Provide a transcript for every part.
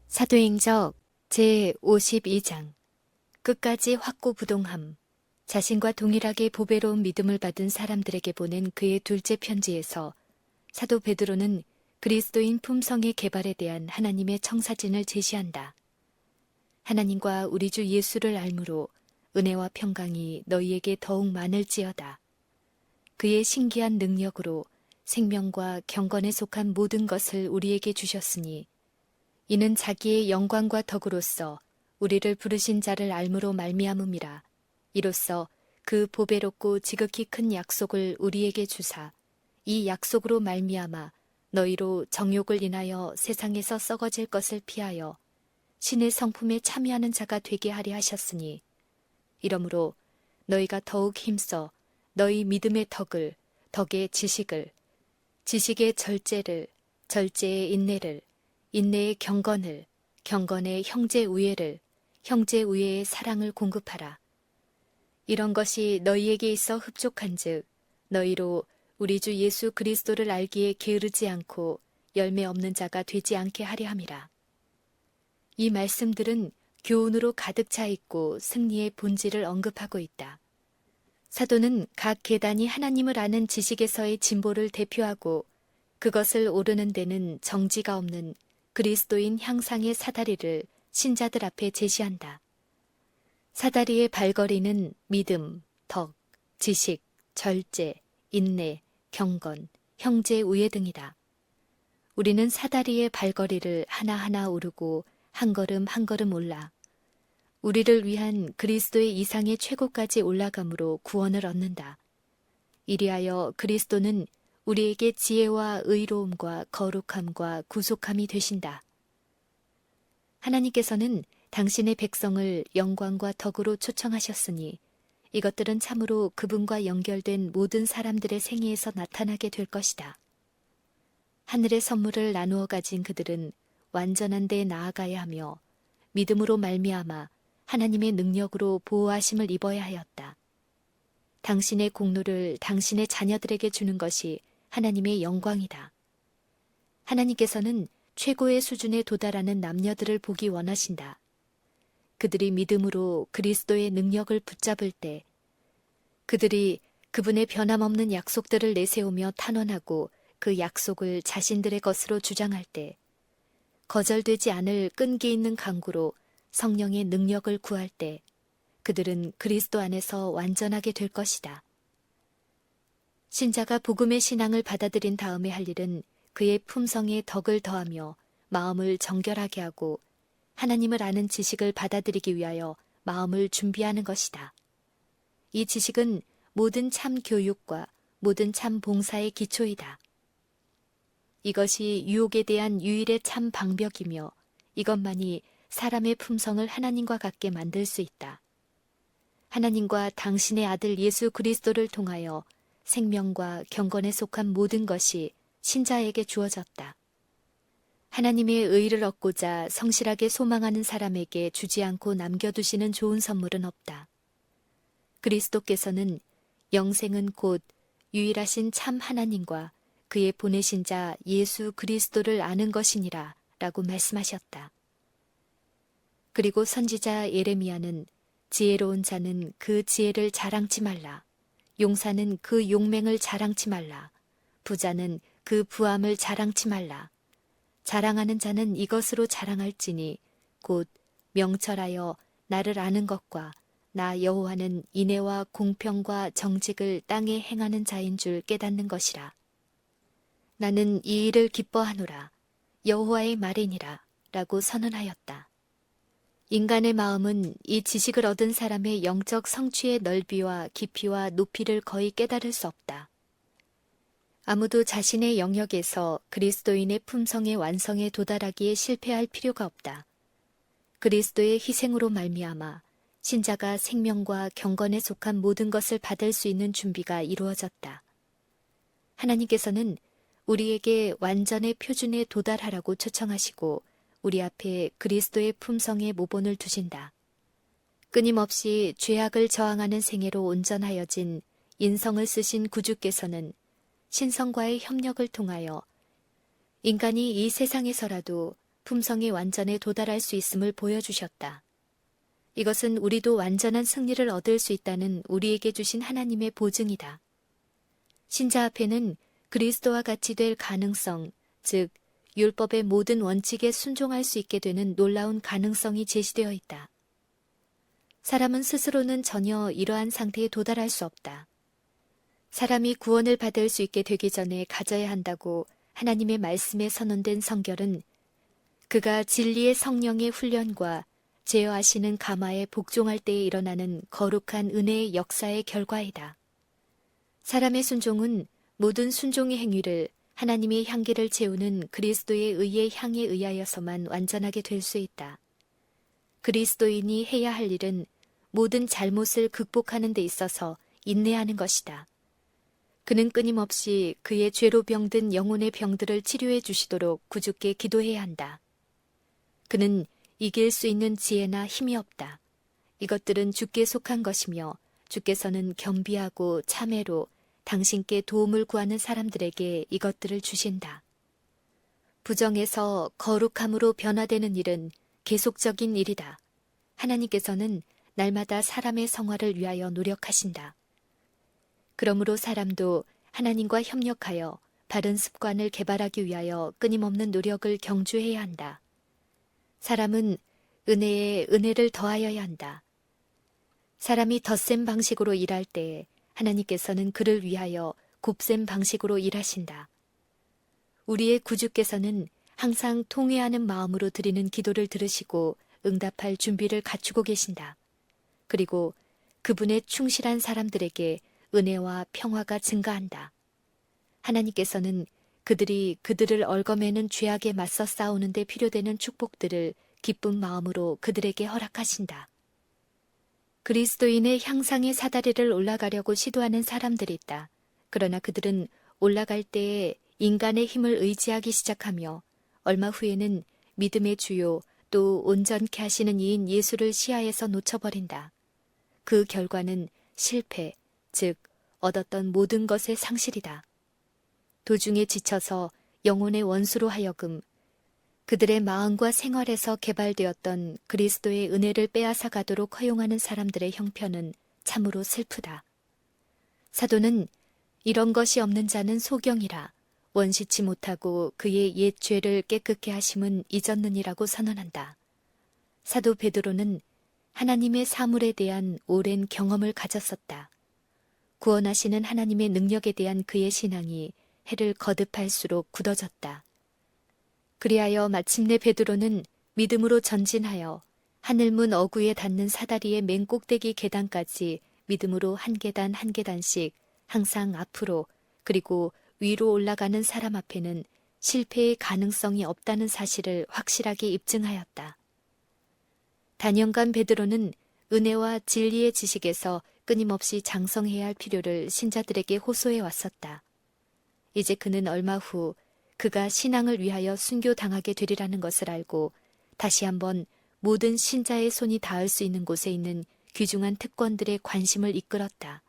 사도행적 제52장. 끝까지 확고부동함. 자신과 동일하게 보배로운 믿음을 받은 사람들에게 보낸 그의 둘째 편지에서 사도 베드로는 그리스도인 품성의 개발에 대한 하나님의 청사진을 제시한다. 하나님과 우리 주 예수를 알므로 은혜와 평강이 너희에게 더욱 많을지어다. 그의 신기한 능력으로 생명과 경건에 속한 모든 것을 우리에게 주셨으니 이는 자기의 영광과 덕으로서 우리를 부르신 자를 알므로 말미암음이라. 이로써 그 보배롭고 지극히 큰 약속을 우리에게 주사 이 약속으로 말미암아 너희로 정욕을 인하여 세상에서 썩어질 것을 피하여 신의 성품에 참여하는 자가 되게 하려 하셨으니, 이러므로 너희가 더욱 힘써 너희 믿음의 덕을, 덕의 지식을, 지식의 절제를, 절제의 인내를, 인내의 경건을, 경건의 형제 우애를, 형제 우애의 사랑을 공급하라. 이런 것이 너희에게 있어 흡족한즉 너희로 우리 주 예수 그리스도를 알기에 게으르지 않고 열매 없는 자가 되지 않게 하려 함이라. 이 말씀들은 교훈으로 가득 차 있고 승리의 본질을 언급하고 있다. 사도는 각 계단이 하나님을 아는 지식에서의 진보를 대표하고 그것을 오르는 데는 정지가 없는 그리스도인 향상의 사다리를 신자들 앞에 제시한다. 사다리의 발걸이는 믿음, 덕, 지식, 절제, 인내, 경건, 형제 우애 등이다. 우리는 사다리의 발걸이를 하나하나 오르고 한 걸음 한 걸음 올라 우리를 위한 그리스도의 이상의 최고까지 올라감으로 구원을 얻는다. 이리하여 그리스도는 우리에게 지혜와 의로움과 거룩함과 구속함이 되신다. 하나님께서는 당신의 백성을 영광과 덕으로 초청하셨으니 이것들은 참으로 그분과 연결된 모든 사람들의 생애에서 나타나게 될 것이다. 하늘의 선물을 나누어 가진 그들은 완전한 데에 나아가야 하며 믿음으로 말미암아 하나님의 능력으로 보호하심을 입어야 하였다. 당신의 공로를 당신의 자녀들에게 주는 것이 하나님의 영광이다. 하나님께서는 최고의 수준에 도달하는 남녀들을 보기 원하신다. 그들이 믿음으로 그리스도의 능력을 붙잡을 때, 그들이 그분의 변함없는 약속들을 내세우며 탄원하고 그 약속을 자신들의 것으로 주장할 때, 거절되지 않을 끈기 있는 강구로 성령의 능력을 구할 때, 그들은 그리스도 안에서 완전하게 될 것이다. 신자가 복음의 신앙을 받아들인 다음에 할 일은 그의 품성에 덕을 더하며 마음을 정결하게 하고 하나님을 아는 지식을 받아들이기 위하여 마음을 준비하는 것이다. 이 지식은 모든 참 교육과 모든 참 봉사의 기초이다. 이것이 유혹에 대한 유일의 참 방벽이며 이것만이 사람의 품성을 하나님과 같게 만들 수 있다. 하나님과 당신의 아들 예수 그리스도를 통하여 생명과 경건에 속한 모든 것이 신자에게 주어졌다. 하나님의 의를 얻고자 성실하게 소망하는 사람에게 주지 않고 남겨두시는 좋은 선물은 없다. 그리스도께서는 영생은 곧 유일하신 참 하나님과 그의 보내신 자 예수 그리스도를 아는 것이니라 라고 말씀하셨다. 그리고 선지자 예레미야는 지혜로운 자는 그 지혜를 자랑치 말라. 용사는 그 용맹을 자랑치 말라. 부자는 그 부함을 자랑치 말라. 자랑하는 자는 이것으로 자랑할지니 곧 명철하여 나를 아는 것과 나 여호와는 인애와 공평과 정직을 땅에 행하는 자인 줄 깨닫는 것이라. 나는 이 일을 기뻐하노라. 여호와의 말이니라 라고 선언하였다. 인간의 마음은 이 지식을 얻은 사람의 영적 성취의 넓이와 깊이와 높이를 거의 깨달을 수 없다. 아무도 자신의 영역에서 그리스도인의 품성의 완성에 도달하기에 실패할 필요가 없다. 그리스도의 희생으로 말미암아 신자가 생명과 경건에 속한 모든 것을 받을 수 있는 준비가 이루어졌다. 하나님께서는 우리에게 완전의 표준에 도달하라고 초청하시고 우리 앞에 그리스도의 품성의 모본을 두신다. 끊임없이 죄악을 저항하는 생애로 온전하여진 인성을 쓰신 구주께서는 신성과의 협력을 통하여 인간이 이 세상에서라도 품성의 완전에 도달할 수 있음을 보여주셨다. 이것은 우리도 완전한 승리를 얻을 수 있다는 우리에게 주신 하나님의 보증이다. 신자 앞에는 그리스도와 같이 될 가능성, 즉 율법의 모든 원칙에 순종할 수 있게 되는 놀라운 가능성이 제시되어 있다. 사람은 스스로는 전혀 이러한 상태에 도달할 수 없다. 사람이 구원을 받을 수 있게 되기 전에 가져야 한다고 하나님의 말씀에 선언된 성결은 그가 진리의 성령의 훈련과 제어하시는 가마에 복종할 때에 일어나는 거룩한 은혜의 역사의 결과이다. 사람의 순종은 모든 순종의 행위를 하나님의 향기를 채우는 그리스도의 의의 향에 의하여서만 완전하게 될 수 있다. 그리스도인이 해야 할 일은 모든 잘못을 극복하는 데 있어서 인내하는 것이다. 그는 끊임없이 그의 죄로 병든 영혼의 병들을 치료해 주시도록 구주께 기도해야 한다. 그는 이길 수 있는 지혜나 힘이 없다. 이것들은 주께 속한 것이며 주께서는 겸비하고 참회로 당신께 도움을 구하는 사람들에게 이것들을 주신다. 부정에서 거룩함으로 변화되는 일은 계속적인 일이다. 하나님께서는 날마다 사람의 성화를 위하여 노력하신다. 그러므로 사람도 하나님과 협력하여 바른 습관을 개발하기 위하여 끊임없는 노력을 경주해야 한다. 사람은 은혜에 은혜를 더하여야 한다. 사람이 덧셈 방식으로 일할 때에 하나님께서는 그를 위하여 곱셈 방식으로 일하신다. 우리의 구주께서는 항상 통회하는 마음으로 드리는 기도를 들으시고 응답할 준비를 갖추고 계신다. 그리고 그분의 충실한 사람들에게 은혜와 평화가 증가한다. 하나님께서는 그들이 그들을 얽어매는 죄악에 맞서 싸우는 데 필요되는 축복들을 기쁜 마음으로 그들에게 허락하신다. 그리스도인의 향상의 사다리를 올라가려고 시도하는 사람들이 있다. 그러나 그들은 올라갈 때에 인간의 힘을 의지하기 시작하며 얼마 후에는 믿음의 주요 또 온전케 하시는 이인 예수를 시야에서 놓쳐버린다. 그 결과는 실패, 즉 얻었던 모든 것의 상실이다. 도중에 지쳐서 영혼의 원수로 하여금 그들의 마음과 생활에서 개발되었던 그리스도의 은혜를 빼앗아 가도록 허용하는 사람들의 형편은 참으로 슬프다. 사도는 이런 것이 없는 자는 소경이라 원시치 못하고 그의 옛 죄를 깨끗게 하심은 잊었느니라고 선언한다. 사도 베드로는 하나님의 사물에 대한 오랜 경험을 가졌었다. 구원하시는 하나님의 능력에 대한 그의 신앙이 해를 거듭할수록 굳어졌다. 그리하여 마침내 베드로는 믿음으로 전진하여 하늘문 어구에 닿는 사다리의 맨 꼭대기 계단까지 믿음으로 한 계단 한 계단씩 항상 앞으로 그리고 위로 올라가는 사람 앞에는 실패의 가능성이 없다는 사실을 확실하게 입증하였다. 단연간 베드로는 은혜와 진리의 지식에서 끊임없이 장성해야 할 필요를 신자들에게 호소해 왔었다. 이제 그는 얼마 후 그가 신앙을 위하여 순교당하게 되리라는 것을 알고 다시 한번 모든 신자의 손이 닿을 수 있는 곳에 있는 귀중한 특권들의 관심을 이끌었다.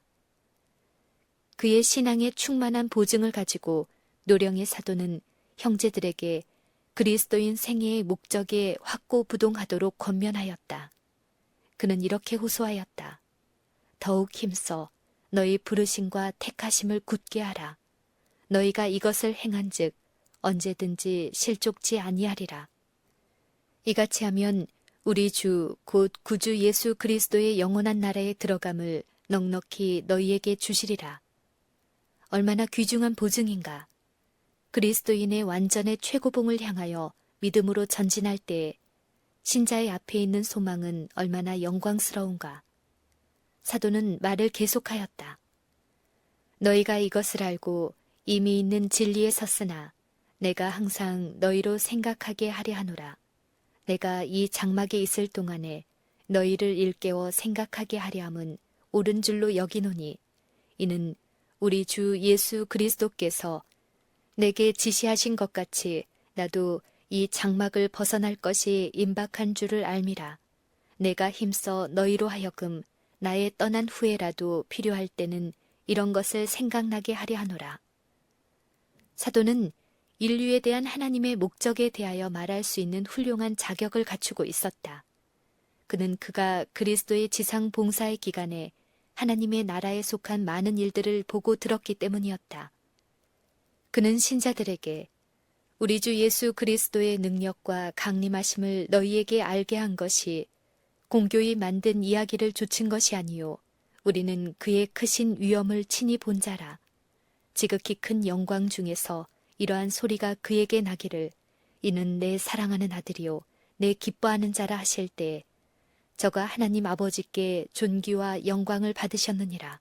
그의 신앙에 충만한 보증을 가지고 노령의 사도는 형제들에게 그리스도인 생애의 목적에 확고부동하도록 권면하였다. 그는 이렇게 호소하였다. 더욱 힘써 너희 부르심과 택하심을 굳게 하라. 너희가 이것을 행한즉 언제든지 실족지 아니하리라. 이같이 하면 우리 주 곧 구주 예수 그리스도의 영원한 나라에 들어감을 넉넉히 너희에게 주시리라. 얼마나 귀중한 보증인가. 그리스도인의 완전의 최고봉을 향하여 믿음으로 전진할 때에 신자의 앞에 있는 소망은 얼마나 영광스러운가. 사도는 말을 계속하였다. 너희가 이것을 알고 이미 있는 진리에 섰으나 내가 항상 너희로 생각하게 하려 하노라. 내가 이 장막에 있을 동안에 너희를 일깨워 생각하게 하려 함은 옳은 줄로 여기노니 이는 우리 주 예수 그리스도께서 내게 지시하신 것 같이 나도 이 장막을 벗어날 것이 임박한 줄을 알미라. 내가 힘써 너희로 하여금 나의 떠난 후에라도 필요할 때는 이런 것을 생각나게 하려 하노라. 사도는 인류에 대한 하나님의 목적에 대하여 말할 수 있는 훌륭한 자격을 갖추고 있었다. 그는 그가 그리스도의 지상 봉사의 기간에 하나님의 나라에 속한 많은 일들을 보고 들었기 때문이었다. 그는 신자들에게 우리 주 예수 그리스도의 능력과 강림하심을 너희에게 알게 한 것이 공교히 만든 이야기를 조친 것이 아니요 우리는 그의 크신 위엄을 친히 본 자라. 지극히 큰 영광 중에서 이러한 소리가 그에게 나기를 이는 내 사랑하는 아들이요 내 기뻐하는 자라 하실 때 저가 하나님 아버지께 존귀와 영광을 받으셨느니라.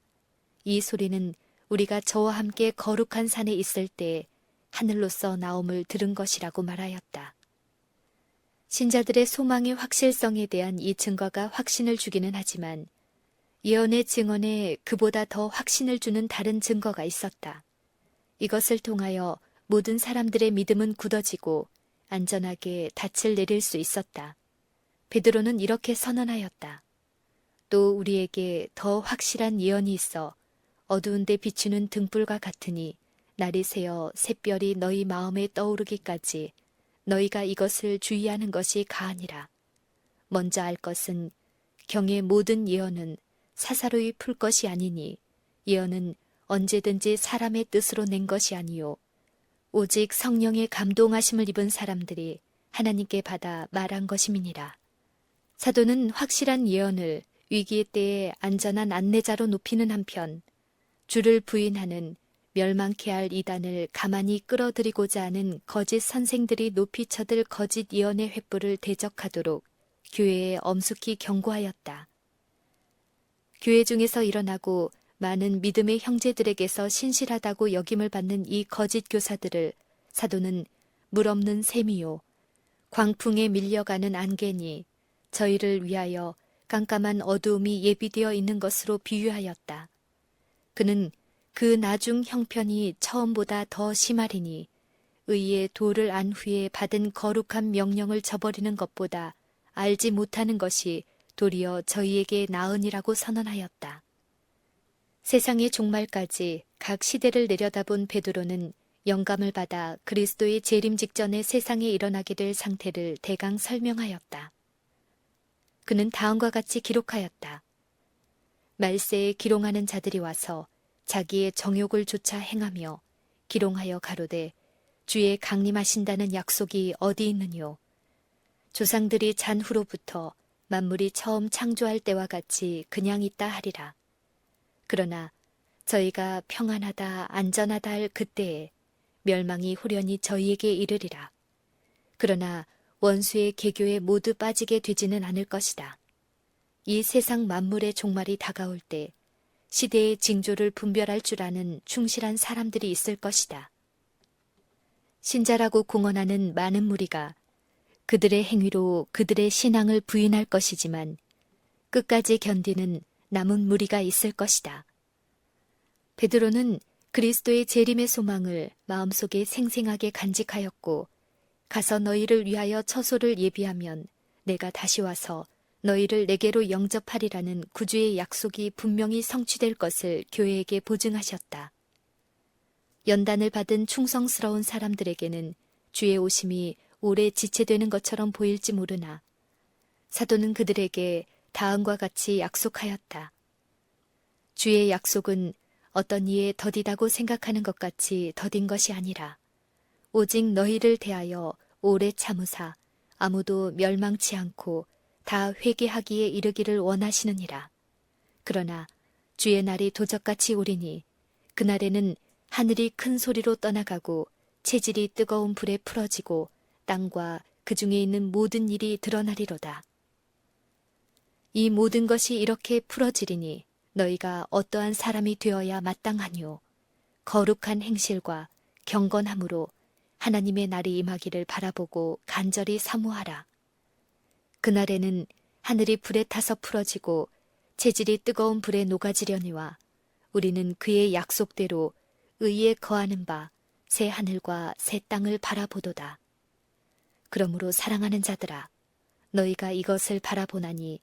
이 소리는 우리가 저와 함께 거룩한 산에 있을 때 하늘로서 나옴을 들은 것이라고 말하였다. 신자들의 소망의 확실성에 대한 이 증거가 확신을 주기는 하지만 예언의 증언에 그보다 더 확신을 주는 다른 증거가 있었다. 이것을 통하여 모든 사람들의 믿음은 굳어지고 안전하게 닻을 내릴 수 있었다. 베드로는 이렇게 선언하였다. 또 우리에게 더 확실한 예언이 있어 어두운 데 비추는 등불과 같으니 날이 새어 샛별이 너희 마음에 떠오르기까지 너희가 이것을 주의하는 것이 가하니라. 먼저 알 것은 경의 모든 예언은 사사로이 풀 것이 아니니 예언은 언제든지 사람의 뜻으로 낸 것이 아니요 오직 성령의 감동하심을 입은 사람들이 하나님께 받아 말한 것임이니라. 사도는 확실한 예언을 위기의 때에 안전한 안내자로 높이는 한편 주를 부인하는 멸망케 할 이단을 가만히 끌어들이고자 하는 거짓 선생들이 높이 쳐들 거짓 예언의 횃불을 대적하도록 교회에 엄숙히 경고하였다. 교회 중에서 일어나고 많은 믿음의 형제들에게서 신실하다고 여김을 받는 이 거짓 교사들을 사도는 물 없는 샘이요 광풍에 밀려가는 안개니 저희를 위하여 깜깜한 어두움이 예비되어 있는 것으로 비유하였다. 그는 그 나중 형편이 처음보다 더 심하리니 의의 도를 안 후에 받은 거룩한 명령을 저버리는 것보다 알지 못하는 것이 도리어 저희에게 나으니라고 선언하였다. 세상의 종말까지 각 시대를 내려다본 베드로는 영감을 받아 그리스도의 재림 직전에 세상에 일어나게 될 상태를 대강 설명하였다. 그는 다음과 같이 기록하였다. 말세에 기롱하는 자들이 와서 자기의 정욕을 조차 행하며 기롱하여 가로되 주의 강림하신다는 약속이 어디 있느뇨. 조상들이 잔 후로부터 만물이 처음 창조할 때와 같이 그냥 있다 하리라. 그러나 저희가 평안하다 안전하다 할 그때에 멸망이 후련히 저희에게 이르리라. 그러나 원수의 계교에 모두 빠지게 되지는 않을 것이다. 이 세상 만물의 종말이 다가올 때 시대의 징조를 분별할 줄 아는 충실한 사람들이 있을 것이다. 신자라고 공언하는 많은 무리가 그들의 행위로 그들의 신앙을 부인할 것이지만 끝까지 견디는 남은 무리가 있을 것이다. 베드로는 그리스도의 재림의 소망을 마음속에 생생하게 간직하였고 가서 너희를 위하여 처소를 예비하면 내가 다시 와서 너희를 내게로 영접하리라는 구주의 약속이 분명히 성취될 것을 교회에게 보증하셨다. 연단을 받은 충성스러운 사람들에게는 주의 오심이 오래 지체되는 것처럼 보일지 모르나 사도는 그들에게 다음과 같이 약속하였다. 주의 약속은 어떤 이에 더디다고 생각하는 것 같이 더딘 것이 아니라 오직 너희를 대하여 오래 참으사 아무도 멸망치 않고 다 회개하기에 이르기를 원하시느니라. 그러나 주의 날이 도적같이 오리니 그날에는 하늘이 큰 소리로 떠나가고 체질이 뜨거운 불에 풀어지고 땅과 그 중에 있는 모든 일이 드러나리로다. 이 모든 것이 이렇게 풀어지리니 너희가 어떠한 사람이 되어야 마땅하뇨. 거룩한 행실과 경건함으로 하나님의 날이 임하기를 바라보고 간절히 사모하라. 그날에는 하늘이 불에 타서 풀어지고 체질이 뜨거운 불에 녹아지려니와 우리는 그의 약속대로 의에 거하는 바 새 하늘과 새 땅을 바라보도다. 그러므로 사랑하는 자들아, 너희가 이것을 바라보나니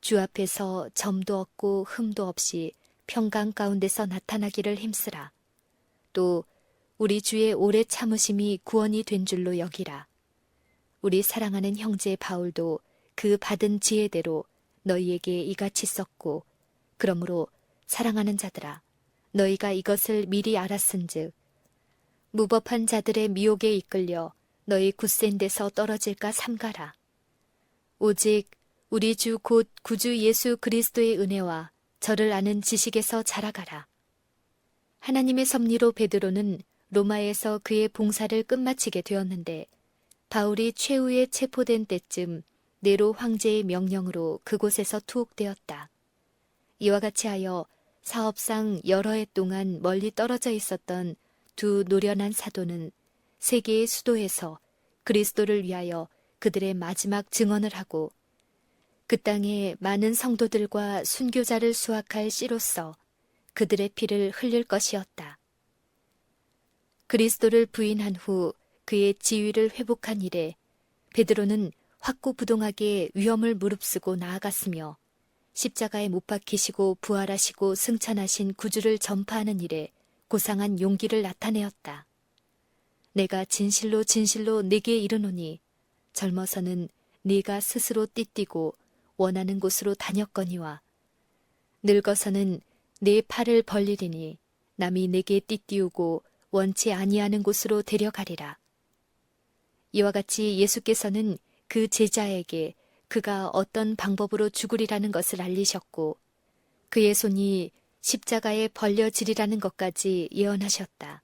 주 앞에서 점도 없고 흠도 없이 평강 가운데서 나타나기를 힘쓰라. 또 우리 주의 오래 참으심이 구원이 된 줄로 여기라. 우리 사랑하는 형제 바울도 그 받은 지혜대로 너희에게 이같이 썼고, 그러므로 사랑하는 자들아, 너희가 이것을 미리 알았은즉 무법한 자들의 미혹에 이끌려 너희 굳센 데서 떨어질까 삼가라. 오직 우리 주 곧 구주 예수 그리스도의 은혜와 저를 아는 지식에서 자라가라. 하나님의 섭리로 베드로는 로마에서 그의 봉사를 끝마치게 되었는데, 바울이 최후에 체포된 때쯤 네로 황제의 명령으로 그곳에서 투옥되었다. 이와 같이 하여 사업상 여러 해 동안 멀리 떨어져 있었던 두 노련한 사도는 세계의 수도에서 그리스도를 위하여 그들의 마지막 증언을 하고, 그 땅에 많은 성도들과 순교자를 수확할 씨로서 그들의 피를 흘릴 것이었다. 그리스도를 부인한 후 그의 지위를 회복한 이래 베드로는 확고부동하게 위험을 무릅쓰고 나아갔으며, 십자가에 못 박히시고 부활하시고 승천하신 구주를 전파하는 일에 고상한 용기를 나타내었다. 내가 진실로 진실로 네게 이르노니 젊어서는 네가 스스로 띠띠고 원하는 곳으로 다녔거니와 늙어서는 네 팔을 벌리리니 남이 네게 띠띠우고 원치 아니하는 곳으로 데려가리라. 이와 같이 예수께서는 그 제자에게 그가 어떤 방법으로 죽으리라는 것을 알리셨고, 그의 손이 십자가에 벌려지리라는 것까지 예언하셨다.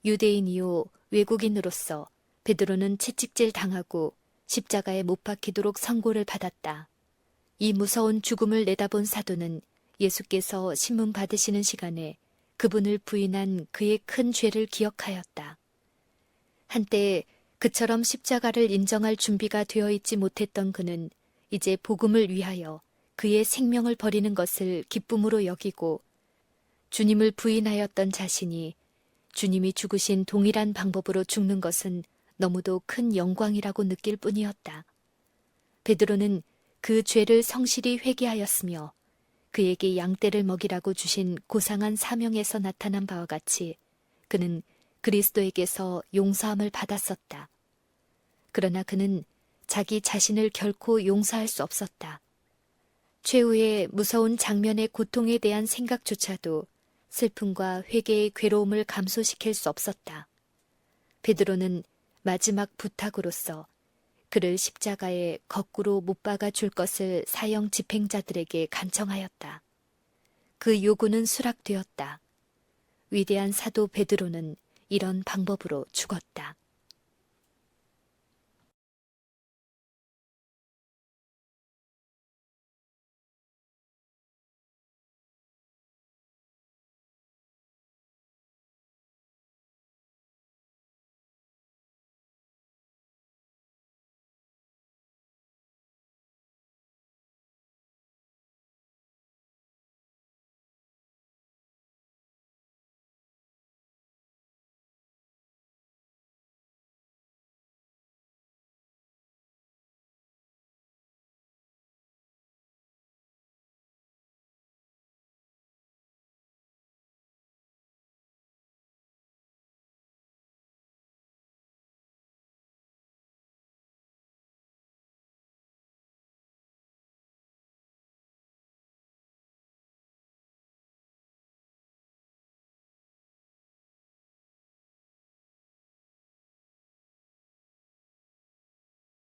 유대인이요 외국인으로서 베드로는 채찍질 당하고 십자가에 못 박히도록 선고를 받았다. 이 무서운 죽음을 내다본 사도는 예수께서 신문 받으시는 시간에 그분을 부인한 그의 큰 죄를 기억하였다. 한때 그처럼 십자가를 인정할 준비가 되어 있지 못했던 그는 이제 복음을 위하여 그의 생명을 버리는 것을 기쁨으로 여기고, 주님을 부인하였던 자신이 주님이 죽으신 동일한 방법으로 죽는 것은 너무도 큰 영광이라고 느낄 뿐이었다. 베드로는 그 죄를 성실히 회개하였으며, 그에게 양떼를 먹이라고 주신 고상한 사명에서 나타난 바와 같이 그는 그리스도에게서 용서함을 받았었다. 그러나 그는 자기 자신을 결코 용서할 수 없었다. 최후의 무서운 장면의 고통에 대한 생각조차도 슬픔과 회개의 괴로움을 감소시킬 수 없었다. 베드로는 마지막 부탁으로서 그를 십자가에 거꾸로 못 박아 줄 것을 사형 집행자들에게 간청하였다. 그 요구는 수락되었다. 위대한 사도 베드로는 이런 방법으로 죽었다.